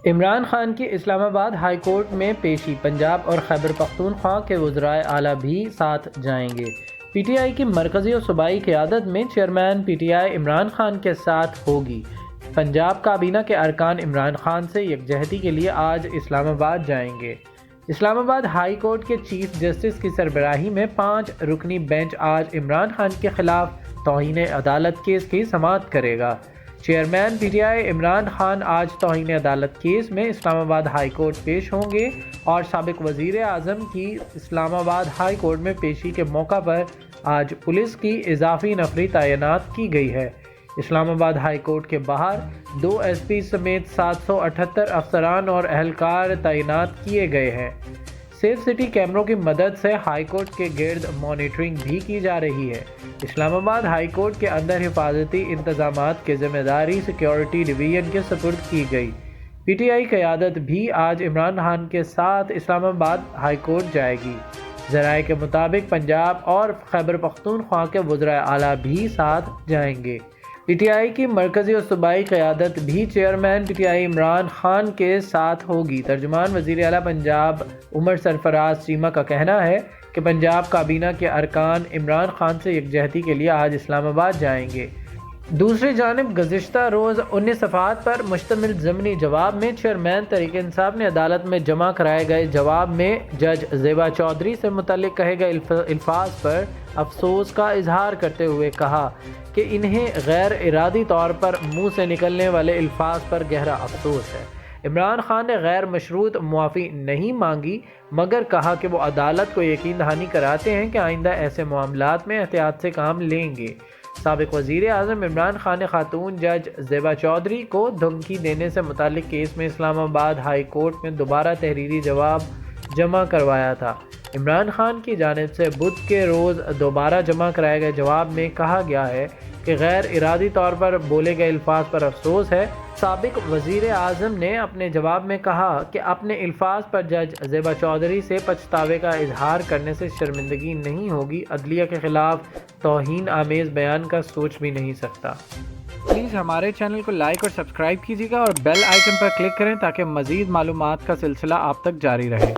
عمران خان کی اسلام آباد high court میں پیشی، پنجاب اور خیبر پختونخوا کے وزرائے اعلیٰ بھی ساتھ جائیں گے۔ پی ٹی آئی کی مرکزی اور صوبائی قیادت میں chairman P T I Imran Khan کے ساتھ ہوگی۔ پنجاب کابینہ کے ارکان عمران خان سے یکجہتی کے لیے آج اسلام آباد جائیں گے۔ اسلام آباد ہائی کورٹ کے چیف جسٹس کی سربراہی میں 5 رکنی بینچ آج عمران خان کے خلاف توہین عدالت کیس کی سماعت کرے گا۔ Chairman P T I Imran Khan آج توہین عدالت کیس میں اسلام آباد ہائی کورٹ پیش ہوں گے اور سابق وزیر اعظم کی اسلام آباد ہائی کورٹ میں پیشی کے موقع پر آج پولیس کی اضافی نفری تعینات کی گئی ہے۔ اسلام آباد ہائی کورٹ کے باہر 2 ایس پی سمیت 778 افسران اور اہلکار تعینات کیے گئے ہیں۔ سیف سٹی کیمروں کی مدد سے ہائی کورٹ کے گرد مانیٹرنگ بھی کی جا رہی ہے۔ اسلام آباد ہائی کورٹ کے اندر حفاظتی انتظامات کی ذمہ داری سیکیورٹی ڈویژن کے سپرد کی گئی۔ پی ٹی آئی قیادت بھی آج عمران خان کے ساتھ اسلام آباد ہائی کورٹ جائے گی۔ ذرائع کے مطابق پنجاب اور خیبر پختونخوا کے وزرائے اعلیٰ بھی ساتھ جائیں گے۔ پی ٹی آئی کی مرکزی اور صوبائی قیادت بھی chairman P T I Imran Khan کے ساتھ ہوگی۔ ترجمان وزیر اعلیٰ پنجاب عمر سرفراز چیمہ کا کہنا ہے کہ پنجاب کابینہ کے ارکان عمران خان سے یکجہتی کے لیے آج اسلام آباد جائیں گے۔ دوسری جانب گزشتہ روز 19 صفحات پر مشتمل ضمنی جواب میں چیئرمین تحریک انصاف نے عدالت میں جمع کرائے گئے جواب میں جج زیبا چودھری سے متعلق کہے گئے الفاظ پر افسوس کا اظہار کرتے ہوئے کہا کہ انہیں غیر ارادی طور پر منہ سے نکلنے والے الفاظ پر گہرا افسوس ہے۔ عمران خان نے غیر مشروط معافی نہیں مانگی مگر کہا کہ وہ عدالت کو یقین دہانی کراتے ہیں کہ آئندہ ایسے معاملات میں احتیاط سے کام لیں گے۔ سابق وزیر اعظم عمران خان نے خاتون جج زیبا چودھری کو دھمکی دینے سے متعلق کیس میں اسلام آباد ہائی کورٹ میں دوبارہ تحریری جواب جمع کروایا تھا۔ عمران خان کی جانب سے بدھ کے روز دوبارہ جمع کرائے گئے جواب میں کہا گیا ہے کہ غیر ارادی طور پر بولے گئے الفاظ پر افسوس ہے۔ سابق وزیر اعظم نے اپنے جواب میں کہا کہ اپنے الفاظ پر جج زیبا چودھری سے پچھتاوے کا اظہار کرنے سے شرمندگی نہیں ہوگی، عدلیہ کے خلاف توہین آمیز بیان کا سوچ بھی نہیں سکتا۔ پلیز ہمارے چینل کو لائک اور سبسکرائب کیجیے گا اور بیل آئیکن پر کلک کریں تاکہ مزید معلومات کا سلسلہ آپ تک جاری رہے۔